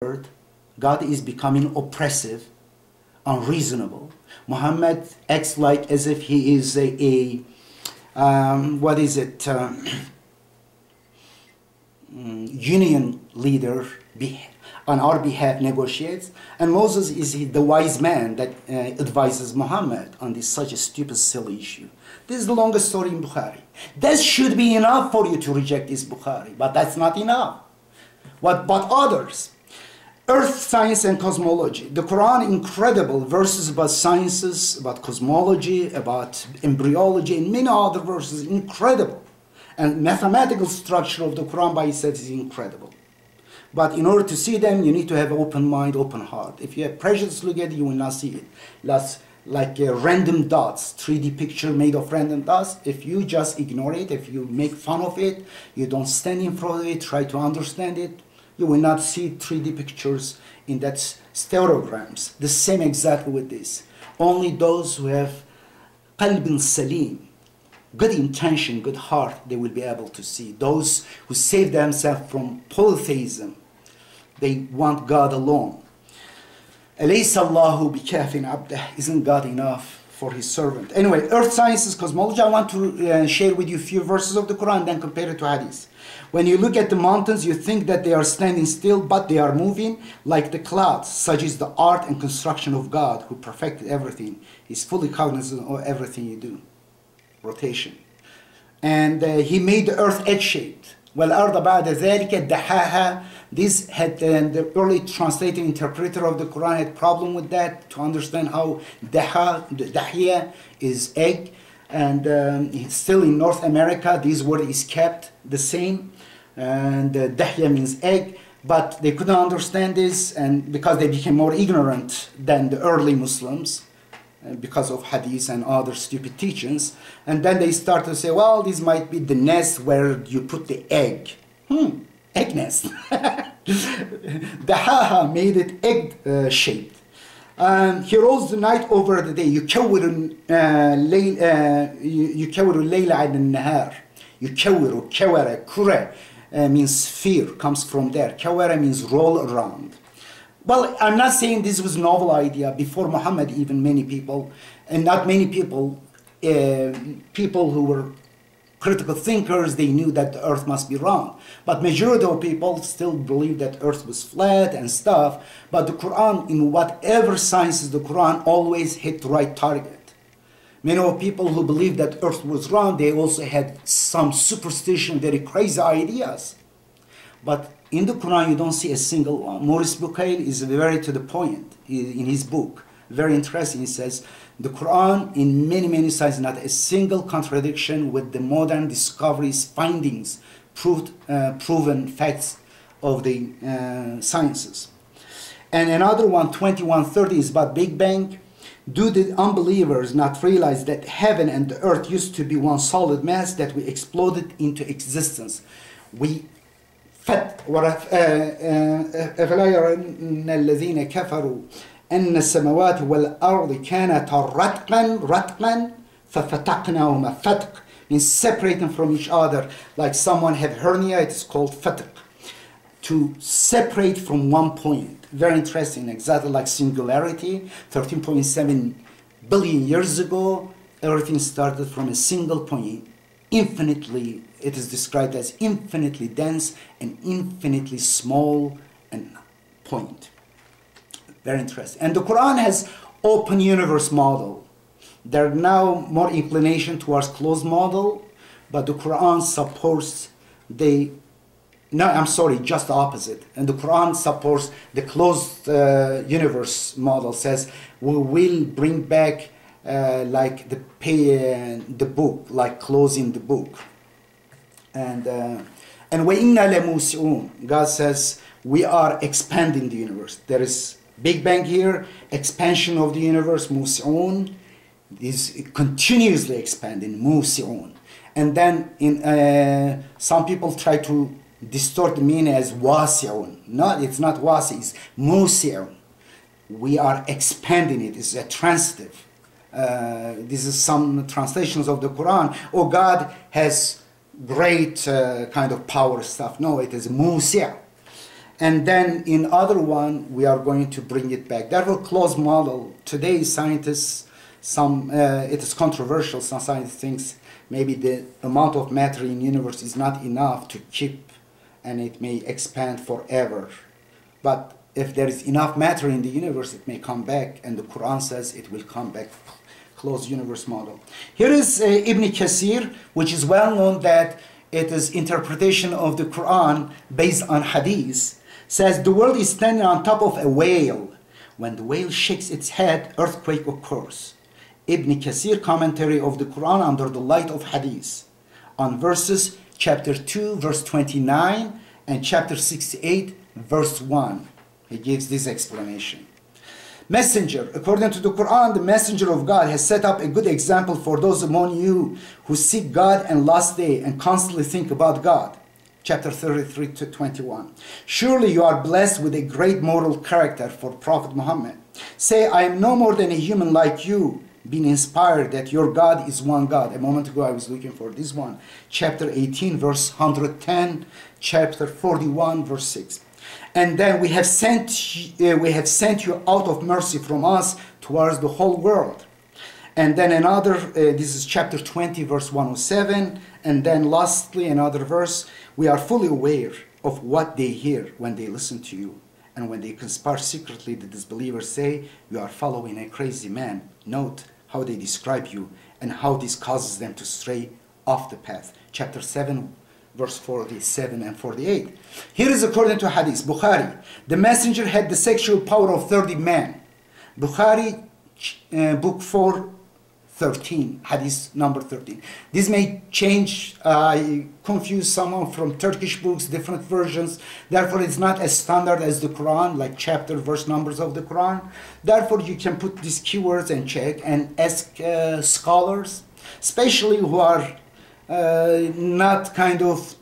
God is becoming oppressive, unreasonable. Muhammad acts like as if he is union leader, on our behalf negotiates, and Moses is the wise man that advises Muhammad on this such a stupid, silly issue. This is the longest story in Bukhari. That should be enough for you to reject this Bukhari, but that's not enough. But others, earth science and cosmology. The Quran, incredible verses about sciences, about cosmology, about embryology, and many other verses, incredible. And mathematical structure of the Quran by itself is incredible. But in order to see them, you need to have open mind, open heart. If you have prejudice, look at it, you will not see it. That's like random dots, 3D picture made of random dots. If you just ignore it, if you make fun of it, you don't stand in front of it, try to understand it, you will not see 3D pictures in that stereograms. The same exactly with this. Only those who have qalb salim, good intention, good heart, they will be able to see. Those who save themselves from polytheism, they want God alone. Alaysa Allahu bikafin abdah. Isn't God enough for his servant? Anyway, earth sciences, cosmology, I want to share with you a few verses of the Quran, then compare it to hadith. When you look at the mountains, you think that they are standing still, but they are moving like the clouds. Such is the art and construction of God, who perfected everything. He's fully cognizant of everything you do. Rotation. And he made the earth egg-shaped. وَالْأَرْضَ بَعْدَ ذَلِكَ دَحَاهَا. This had the early translating interpreter of the Quran had problem with that, to understand how dahya is egg. And still in North America, this word is kept the same. And dahya means egg. But they couldn't understand this, and because they became more ignorant than the early Muslims, because of hadith and other stupid teachings. And then they start to say, well, this might be the nest where you put the egg. Egg nest. Dahaha made it egg-shaped. He rolls the night over the day. يكور الليل عن النهار. يكور, كورة, كرة means sphere, comes from there. Kawara means roll around. Well, I'm not saying this was a novel idea. Before Muhammad, even many people, and not many people, people who were critical thinkers, they knew that the earth must be round. But majority of people still believe that earth was flat and stuff. But the Quran, in whatever sciences, the Quran always hit the right target. Many of people who believed that earth was round, they also had some superstition, very crazy ideas. But in the Quran, you don't see a single one. Maurice Bucaille is very to the point in his book. Very interesting. He says, the Quran, in many, many sides, not a single contradiction with the modern discoveries, findings, proven facts of the sciences. And another one, 2130, is about Big Bang. Do the unbelievers not realize that heaven and the earth used to be one solid mass that we exploded into existence? أفلا يرون الذين كفروا أن السماوات والأرض كانتا رتقا ففتقناهما. فتق means separating from each other, like someone have hernia, it is called fatq. To separate from one point. Very interesting, exactly like singularity. 13.7 billion years ago, everything started from a single point. Infinitely, it is described as infinitely dense and infinitely small and point. Very interesting. And the Quran has open universe model. There are now more inclination towards closed model, but the Quran supports just the opposite. And the Quran supports the closed universe model, says we will bring back like the book, like closing the book. And وَإِنَّا لَمُوسِعُونَ. God says we are expanding the universe. There is Big Bang here, expansion of the universe, musi'un, is continuously expanding, musi'un. And then in some people try to distort the meaning as wasi'un. No, it's not wasi, it's musi'un. We are expanding it, it's a transitive. This is some translations of the Quran. Oh, God has great kind of power stuff. No, it is musi'. And then in other one, we are going to bring it back. Therefore, closed model. Today, scientists, it is controversial. Some scientists think maybe the amount of matter in the universe is not enough to keep, and it may expand forever. But if there is enough matter in the universe, it may come back, and the Quran says it will come back. Closed universe model. Here is Ibn Kathir, which is well known that it is interpretation of the Quran based on hadith. Says the world is standing on top of a whale. When the whale shakes its head, earthquake occurs. Ibn Kathir commentary of the Quran under the light of hadith on verses chapter 2 verse 29 and chapter 68 verse 1. He gives this explanation. Messenger, according to the Quran, the messenger of God has set up a good example for those among you who seek God and last day and constantly think about God. Chapter 33 to 21. Surely you are blessed with a great moral character for Prophet Muhammad. Say, I am no more than a human like you, being inspired that your God is one God. A moment ago I was looking for this one. Chapter 18 verse 110, chapter 41 verse 6. And then we have sent you out of mercy from us towards the whole world. And then another, this is chapter 20 verse 107. And then lastly another verse, we are fully aware of what they hear when they listen to you. And when they conspire secretly, the disbelievers say, you are following a crazy man. Note how they describe you and how this causes them to stray off the path. Chapter 7 verse 47 and 48. Here is according to Hadith, Bukhari. The messenger had the sexual power of 30 men. Bukhari, book 4, 13, Hadith number 13. This may change, I confuse someone from Turkish books, different versions. Therefore, it's not as standard as the Quran, like chapter, verse numbers of the Quran. Therefore, you can put these keywords and check and ask scholars, especially who are not kind of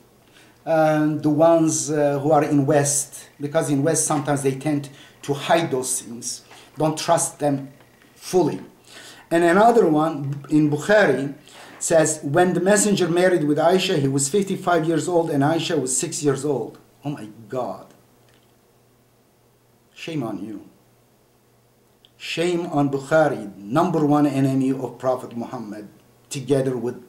the ones who are in West, because in West sometimes they tend to hide those things. Don't trust them fully. And another one in Bukhari says, when the messenger married with Aisha, he was 55 years old and Aisha was 6 years old. Oh my God. Shame on you. Shame on Bukhari, number one enemy of Prophet Muhammad, together with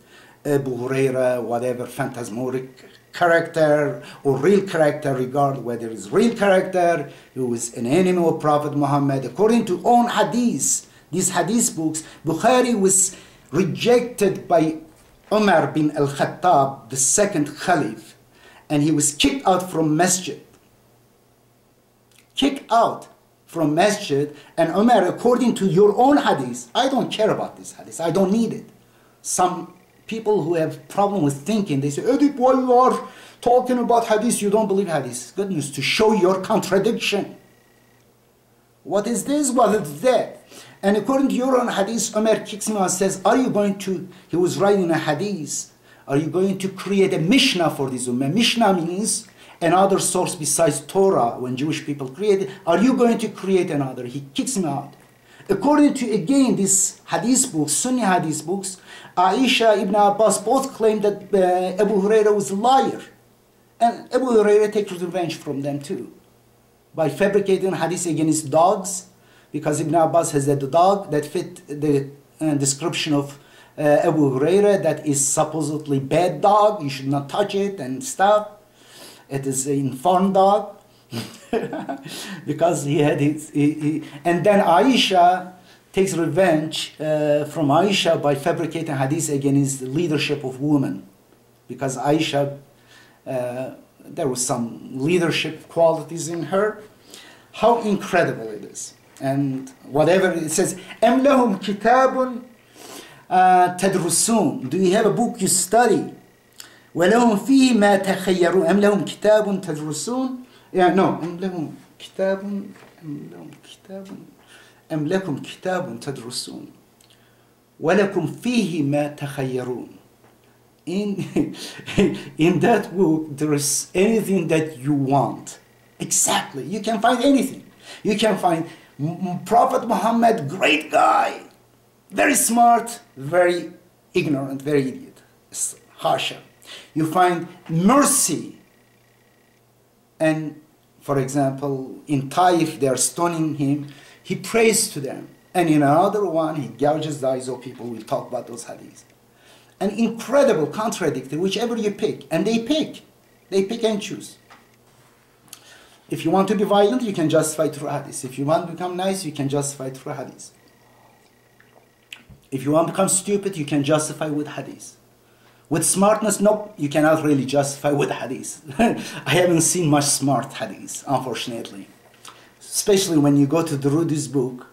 Abu Huraira, whatever phantasmoric character or real character, regard whether it's real character, who is an enemy of Prophet Muhammad. According to own hadith, these hadith books, Bukhari was rejected by Umar bin al-Khattab, the second Caliph, and he was kicked out from masjid. Kicked out from masjid, and Umar, according to your own hadith, I don't care about this hadith, I don't need it. Some people who have problem with thinking, they say, Edip, why you are talking about hadith, you don't believe hadith. Good news, to show your contradiction. What is this? What is that? And according to your own hadith, Umar kicks him out and says, are you going to, he was writing a hadith, are you going to create a Mishnah for this ummah? Mishnah means another source besides Torah, when Jewish people created. Are you going to create another? He kicks him out. According to, again, these hadith books, Sunni hadith books, Aisha, Ibn Abbas both claimed that Abu Huraira was a liar. And Abu Huraira takes revenge from them too, by fabricating hadith against dogs, because Ibn Abbas has a dog that fit the description of Abu Huraira, that is supposedly bad dog, you should not touch it and stuff. It is an informed dog. Because he had his, and then Aisha takes revenge from Aisha by fabricating hadith against the leadership of women, because Aisha, there was some leadership qualities in her. How incredible it is. And whatever it says, أَمْ لَهُمْ كِتَابٌ تَدْرُسُونَ, do you have a book you study? وَلَهُمْ فِيهِ مَا تَخَيَّرُونَ أَمْ لَهُمْ كِتَابٌ تَدْرُسُونَ. Yeah, no. أم لكم كتاب تدرسون ولكم فيه ما تخيرون. In that book there is anything that you want. Exactly. You can find anything. You can find Prophet Muhammad, great guy, very smart, very ignorant, very idiot. Hasha. You find mercy and For example, in Taif, they are stoning him. He prays to them. And in another one, he gouges the eyes of people. We'll talk about those hadiths. An incredible contradictory, whichever you pick. And they pick. They pick and choose. If you want to be violent, you can justify through hadith. If you want to become nice, you can justify through hadith. If you want to become stupid, you can justify with hadith. With smartness, nope, you cannot really justify with hadith. I haven't seen much smart hadith, unfortunately. Especially when you go to the Rudi's book,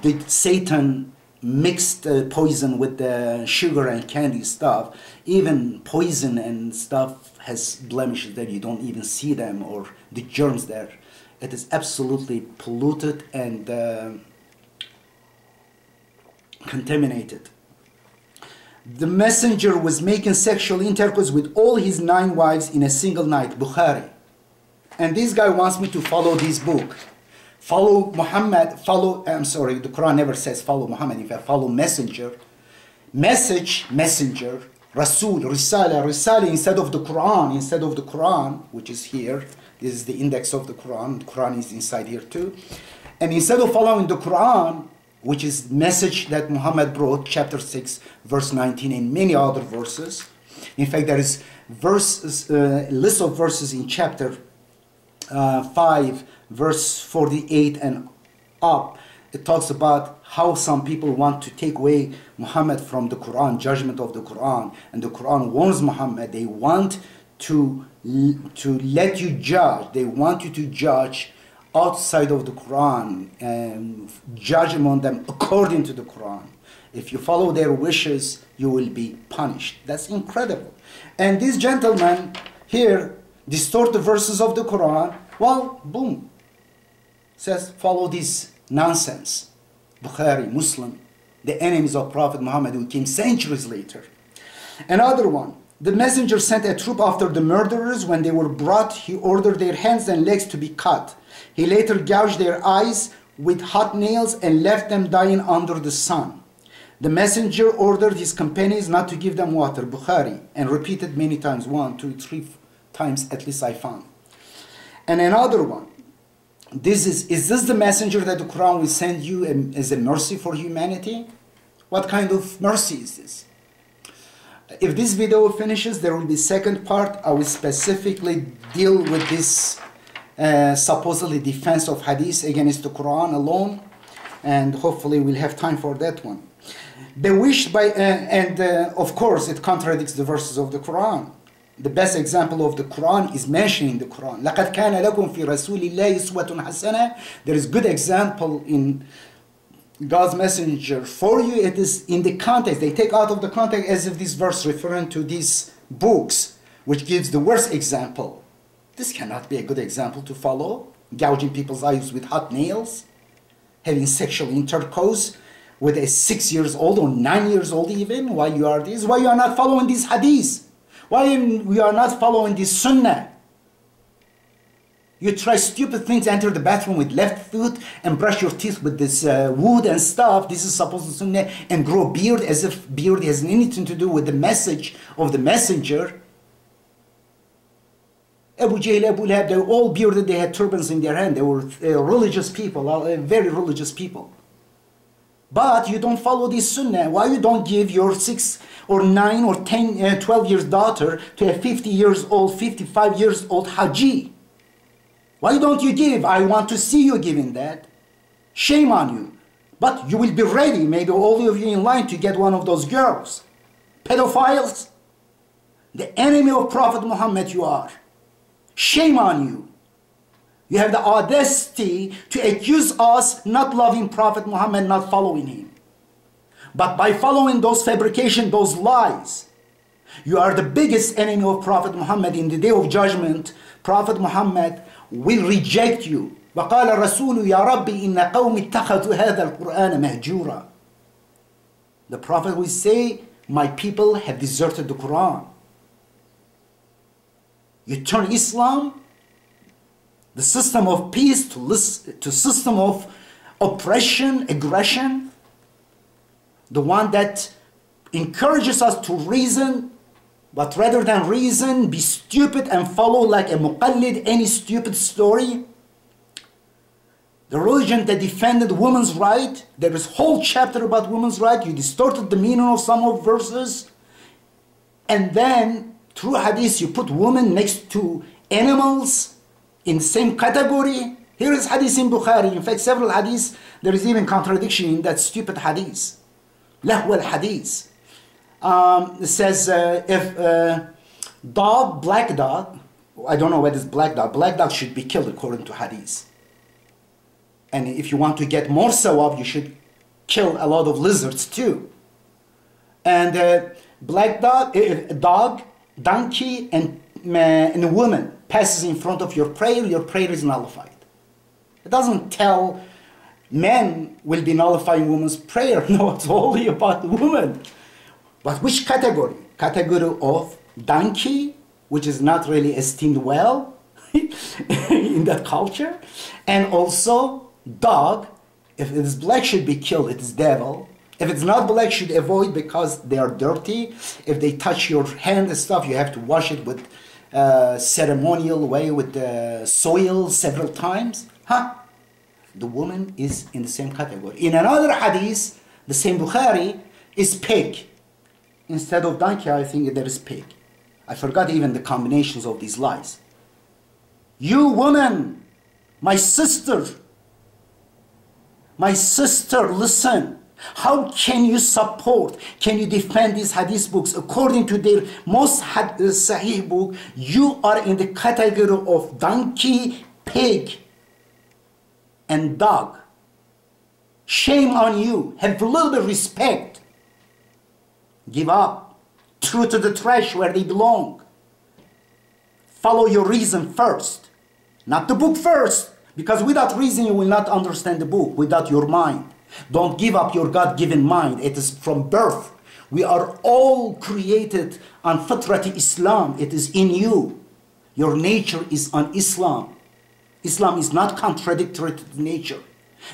the Satan mixed poison with the sugar and candy stuff. Even poison and stuff has blemishes that you don't even see them, or the germs there. It is absolutely polluted and contaminated. The messenger was making sexual intercourse with all his 9 wives in a single night. Bukhari. And this guy wants me to follow this book. Follow Muhammad, the Quran never says follow Muhammad. In fact, follow messenger. Messenger. Rasul, Risala instead of the Quran, which is here. This is the index of the Quran. The Quran is inside here too. And instead of following the Quran, which is message that Muhammad brought, chapter 6, verse 19, and many other verses. In fact, there is list of verses in chapter 5, verse 48 and up. It talks about how some people want to take away Muhammad from the Quran, judgment of the Quran. And the Quran warns Muhammad, they want to let you judge. They want you to judge outside of the Quran and judge among them according to the Quran. If you follow their wishes, you will be punished. That's incredible. And this gentleman here distort the verses of the Quran. Well, boom, says follow this nonsense. Bukhari, Muslim, the enemies of Prophet Muhammad who came centuries later. Another one. The messenger sent a troop after the murderers. When they were brought, he ordered their hands and legs to be cut. He later gouged their eyes with hot nails and left them dying under the sun. The messenger ordered his companions not to give them water, Bukhari, and repeated many times, 1, 2, 3 times at least I found. And another one. Is this the messenger that the Quran will send you as a mercy for humanity? What kind of mercy is this? If this video finishes, there will be second part. I will specifically deal with this supposedly defense of hadith against the Quran alone, and hopefully we'll have time for that one. Bewitched by, of course it contradicts the verses of the Quran. The best example of the Quran is mentioned in the Quran. لَقَدْ كَانَ لَكُمْ فِي رَسُولِ اللَّهِ أُسْوَةٌ حَسَنَةٌ. There is good example in God's messenger for you. It is in the context. They take out of the context as if this verse referring to these books, which gives the worst example. This cannot be a good example to follow. Gouging people's eyes with hot nails, having sexual intercourse with a 6 years old or 9 years old even. Why you are this? Why you are not following these hadiths? Why we are not following this sunnah? You try stupid things, enter the bathroom with left foot and brush your teeth with this wood and stuff. This is supposed to sunnah, and grow beard as if beard has anything to do with the message of the messenger. Abu Jahl, Abu Lahab, they were all bearded, they had turbans in their hand. They were religious people, very religious people. But you don't follow this sunnah. Why you don't give your 6 or 9 or 10, 12 years daughter to a 50 years old, 55 years old Haji? Why don't you give? I want to see you giving that. Shame on you. But you will be ready, maybe all of you in line, to get one of those girls. Pedophiles. The enemy of Prophet Muhammad you are. Shame on you. You have the audacity to accuse us not loving Prophet Muhammad, not following him. But by following those fabrications, those lies, you are the biggest enemy of Prophet Muhammad. In the day of judgment, Prophet Muhammad will reject you. وَقَالَ الرَّسُولُ يَا رَبِّ إِنَّ قَوْمِ اتَّخَذُوا هَذَا الْقُرْآنَ مَهْجُورًا. The Prophet will say, my people have deserted the Quran. You turn Islam, the system of peace, to system of oppression, aggression, the one that encourages us to reason But rather than reason, be stupid and follow like a muqallid any stupid story. The religion that defended women's right, there is a whole chapter about women's right. You distorted the meaning of some of verses. And then, through hadith, you put women next to animals in the same category. Here is hadith in Bukhari. In fact, several hadiths, there is even contradiction in that stupid hadith. Lahwa al-hadith. It says, if black dog, I don't know what is black dog should be killed according to hadith. And if you want to get more sawab, you should kill a lot of lizards too. And black dog, donkey, and a woman passes in front of your prayer is nullified. It doesn't tell men will be nullifying women's prayer. No, it's only about the woman. But which category? Category of donkey, which is not really esteemed well in that culture. And also dog, if it is black should be killed, it is devil. If it's not black, should avoid because they are dirty. If they touch your hand and stuff, you have to wash it with ceremonial way with soil several times. The woman is in the same category. In another hadith, the same Bukhari, is pig. Instead of donkey, I think there is pig. I forgot even the combinations of these lies. You woman, my sister, listen. How can you support, can you defend these hadith books according to their most sahih book? You are in the category of donkey, pig, and dog. Shame on you. Have a little bit of respect. Give up. Throw to the trash where they belong. Follow your reason first, not the book first, because without reason you will not understand the book, without your mind. Don't give up your God-given mind. It is from birth. We are all created on fitrati Islam. It is in you. Your nature is on Islam. Islam is not contradictory to nature.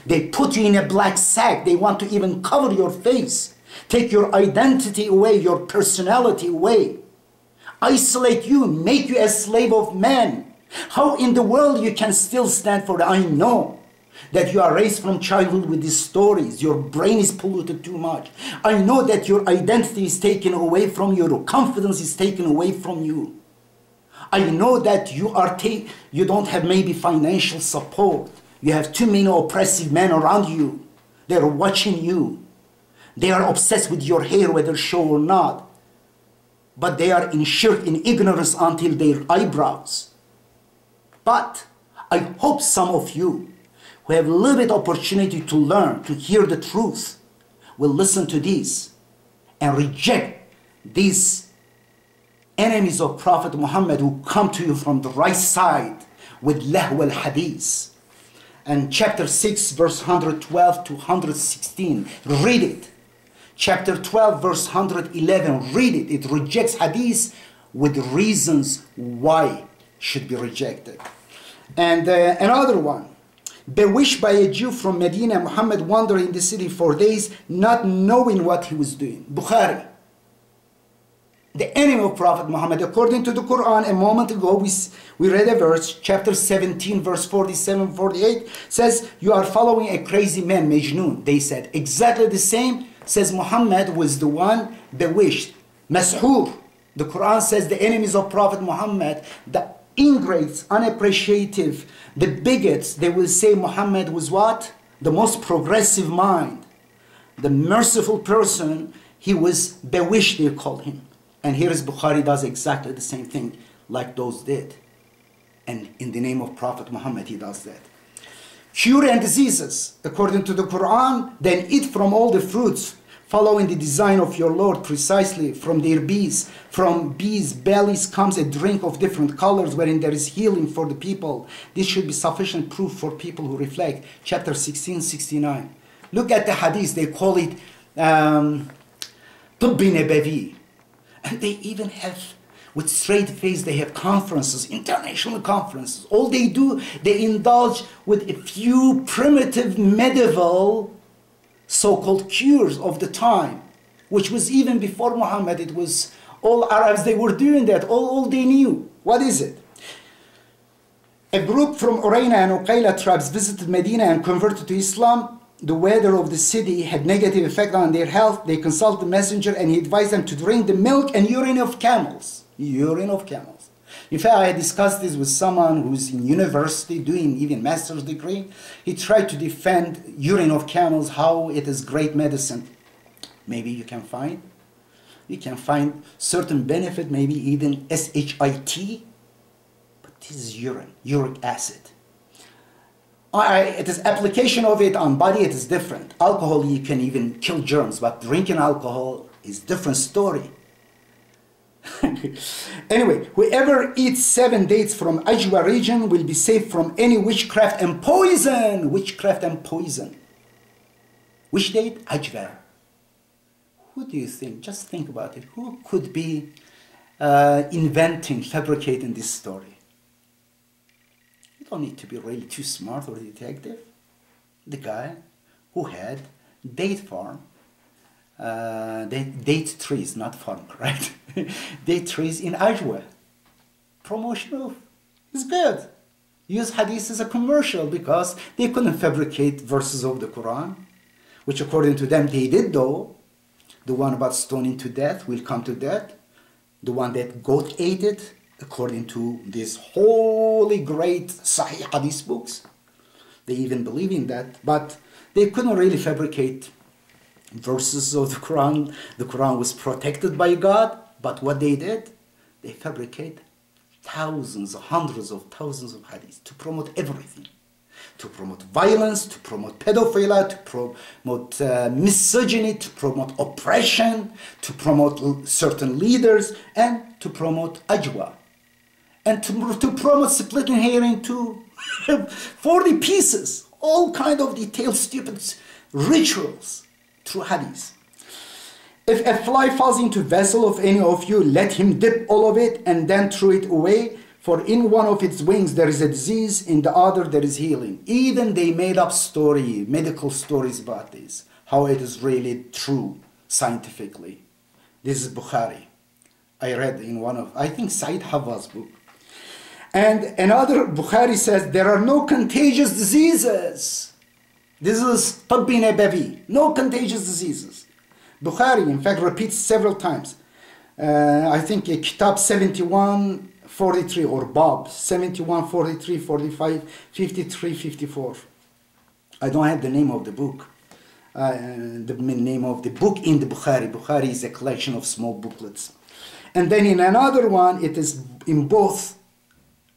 They put you in a black sack. They want to even cover your face. Take your identity away, your personality away. Isolate you, make you a slave of man. How in the world you can still stand for I know that you are raised from childhood with these stories. Your brain is polluted too much. I know that your identity is taken away from you. Your confidence is taken away from you. I know that you don't have maybe financial support. You have too many oppressive men around you. They're watching you. They are obsessed with your hair, whether show or not. But they are in shirk, in ignorance until their eyebrows. But I hope some of you who have a little bit opportunity to learn, to hear the truth, will listen to this and reject these enemies of Prophet Muhammad who come to you from the right side with lahw al-hadith. And chapter 6, verse 112 to 116, read it. Chapter 12, verse 111, read it. It rejects hadith with reasons why should be rejected. And another one. Bewitched by a Jew from Medina, Muhammad wandered in the city for days, not knowing what he was doing. Bukhari. The enemy of Prophet Muhammad, according to the Quran, a moment ago we read a verse, chapter 17, verse 47, 48, says, you are following a crazy man, Majnun. They said exactly the same, says Muhammad was the one bewitched. Mashur. The Quran says the enemies of Prophet Muhammad, the ingrates, unappreciative, the bigots, they will say Muhammad was what? The most progressive mind. The merciful person, he was bewitched, they called him. And here is Bukhari does exactly the same thing like those did. And in the name of Prophet Muhammad, he does that. Cure and diseases, according to the Quran, then eat from all the fruits, following the design of your Lord precisely from their bees. From bees' bellies comes a drink of different colors wherein there is healing for the people. This should be sufficient proof for people who reflect. Chapter 16, 69. Look at the hadith, they call it Tibbi Nabavi. And they even have, with straight face, they have conferences, international conferences. All they do, they indulge with a few primitive medieval so-called cures of the time, which was even before Muhammad. It was All Arabs, they were doing that. All they knew. What is it? A group from Urayna and Uqayla tribes visited Medina and converted to Islam. The weather of the city had negative effect on their health. They consulted the messenger and he advised them to drink the milk and urine of camels. Urine of camels. In fact, I discussed this with someone who's in university doing even master's degree. He tried to defend urine of camels, how it is great medicine. Maybe you can find certain benefit, maybe even SHIT, but this is urine, uric acid. It is application of it on body, it is different. Alcohol, you can even kill germs, but drinking alcohol is different story. Anyway, whoever eats 7 dates from Ajwa region will be safe from any witchcraft and poison. Witchcraft and poison. Which date? Ajwa. Who do you think? Just think about it. Who could be inventing, fabricating this story? You don't need to be really too smart or detective. The guy who had date farm, date trees, not farm, right? Date trees in Ajwa. Promotion of is good. Use hadith as a commercial because they couldn't fabricate verses of the Quran, which according to them they did though. The one about stoning to death will come to death. The one that goat ate it, according to these holy great Sahih hadith books. They even believe in that, but they couldn't really fabricate verses of the Quran. The Quran was protected by God, but what they did, they fabricate thousands, hundreds of thousands of hadiths to promote everything. To promote violence, to promote pedophilia, to promote misogyny, to promote oppression, to promote certain leaders, and to promote ajwa. And to promote splitting hair into 40 pieces. All kind of detailed, stupid rituals through hadith. If a fly falls into a vessel of any of you, let him dip all of it and then throw it away. For in one of its wings there is a disease, in the other there is healing. Even they made up story, medical stories about this, how it is really true scientifically. This is Bukhari. I read in one of, I think, Said Hawwa's book. And another, Bukhari says, there are no contagious diseases. This is Tabbi Nabawi, no contagious diseases. Bukhari, in fact, repeats several times. I think Kitab 71, 43 or Bab 71, 43, 45, 53, 54. I don't have the name of the book. The name of the book in the Bukhari. Bukhari is a collection of small booklets. And then in another one, it is in both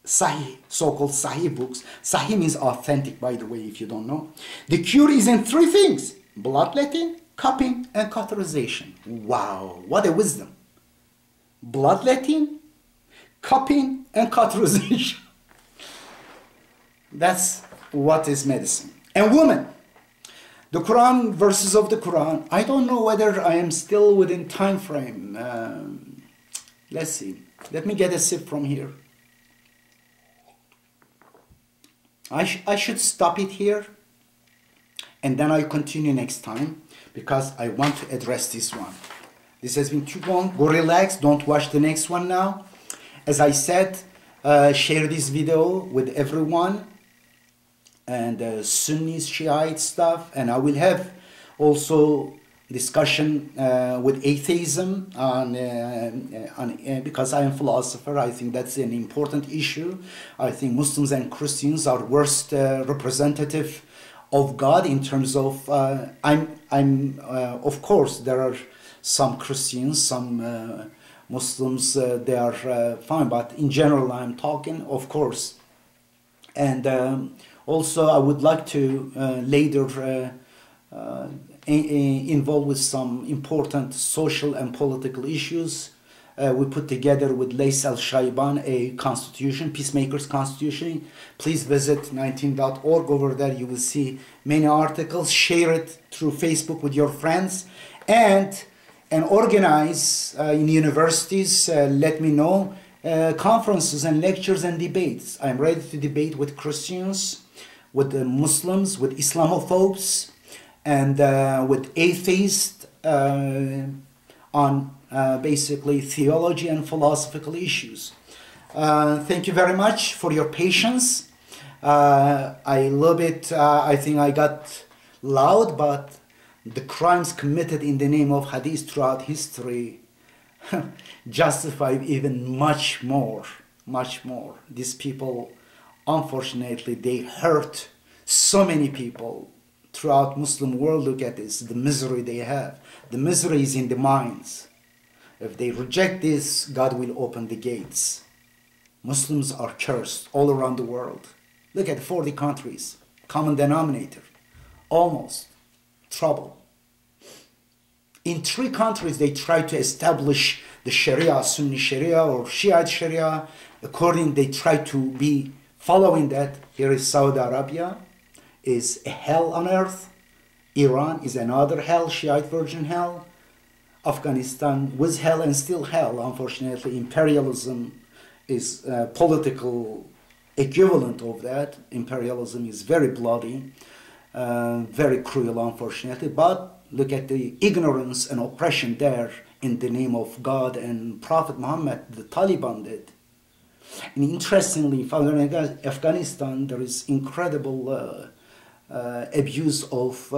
Sahih, so-called Sahih books. Sahih means authentic, by the way, if you don't know. The cure is in 3 things: bloodletting, cupping, and cauterization. Wow, what a wisdom. Bloodletting, cupping, and cauterization. That's what is medicine. And woman, the Quran, verses of the Quran, I don't know whether I am still within time frame. Let's see. Let me get a sip from here. I should stop it here and then I'll continue next time because I want to address this one. This has been too long. Go relax. Don't watch the next one now. As I said, share this video with everyone and Sunnis, Shiite stuff, and I will have also discussion with atheism because I am a philosopher. I think that's an important issue. I think Muslims and Christians are worst representative of God in terms of of course there are some Christians, some Muslims, they are fine, but in general I'm talking, of course. And also I would like to later involved with some important social and political issues. We put together with Lays Al-Shaiban a constitution, Peacemaker's Constitution. Please visit 19.org. Over there you will see many articles. Share it through Facebook with your friends and organize in universities. Let me know conferences and lectures and debates. I'm ready to debate with Christians, with the Muslims, with Islamophobes, and with atheists on basically theology and philosophical issues. Thank you very much for your patience. I love it. I think I got loud, but the crimes committed in the name of Hadith throughout history justify even much more, much more. These people, unfortunately, they hurt so many people throughout Muslim world. Look at this, the misery they have. The misery is in the minds. If they reject this, God will open the gates. Muslims are cursed all around the world. Look at 40 countries, common denominator, almost trouble. In 3 countries, they try to establish the Sharia, Sunni Sharia or Shiite Sharia. According, they try to be following that. Here is Saudi Arabia, is a hell on earth. Iran is another hell, Shiite version hell. Afghanistan was hell and still hell. Unfortunately, imperialism is political equivalent of that. Imperialism is very bloody, very cruel, unfortunately. But look at the ignorance and oppression there in the name of God and Prophet Muhammad, the Taliban did. And interestingly, in Afghanistan, there is incredible abuse of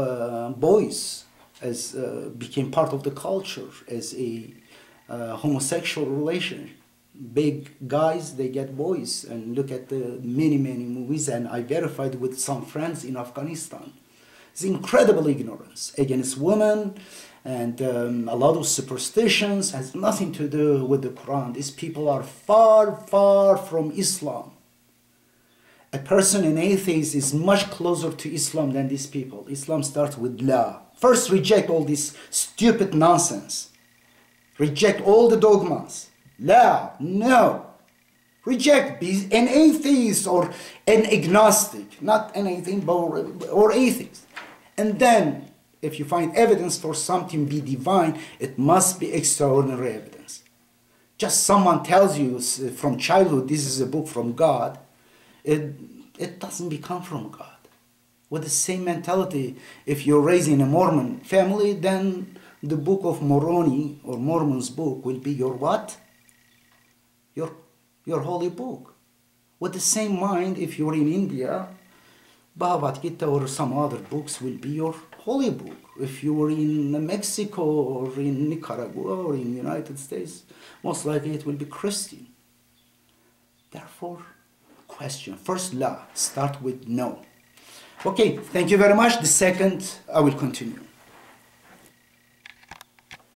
boys as became part of the culture as a homosexual relation. Big guys, they get boys, and look at the many movies, and I verified with some friends in Afghanistan. It's incredible ignorance against women, and a lot of superstitions has nothing to do with the Quran. These people are far from Islam. A person, an atheist, is much closer to Islam than these people. Islam starts with La. First, reject all this stupid nonsense. Reject all the dogmas. La, no. Reject, be an atheist or an agnostic, not anything but or atheist. And then, if you find evidence for something be divine, it must be extraordinary evidence. Just someone tells you from childhood, this is a book from God, it doesn't become from God. With the same mentality, if you're raised in a Mormon family, then the book of Moroni or Mormon's book will be your what? Your holy book. With the same mind, if you're in India, Bhagavad Gita or some other books will be your holy book. If you were in Mexico or in Nicaragua or in the United States, most likely it will be Christian. Therefore, question. First, La. Start with no. Okay, thank you very much. The second, I will continue.